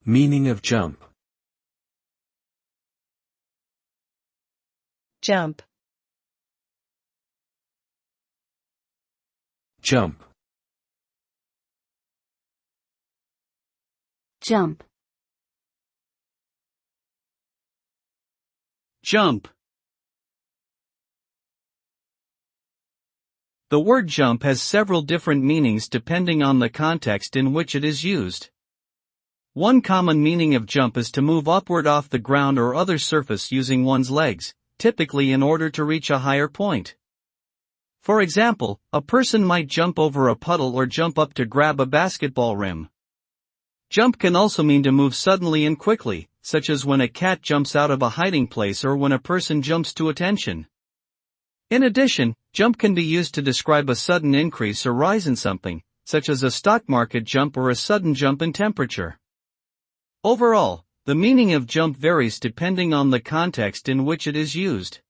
Meaning of jump. Jump. Jump. Jump. Jump. The word jump has several different meanings depending on the context in which it is used. One common meaning of jump is to move upward off the ground or other surface using one's legs, typically in order to reach a higher point. For example, a person might jump over a puddle or jump up to grab a basketball rim. Jump can also mean to move suddenly and quickly, such as when a cat jumps out of a hiding place or when a person jumps to attention. In addition, jump can be used to describe a sudden increase or rise in something, such as a stock market jump or a sudden jump in temperature. Overall, the meaning of jump varies depending on the context in which it is used.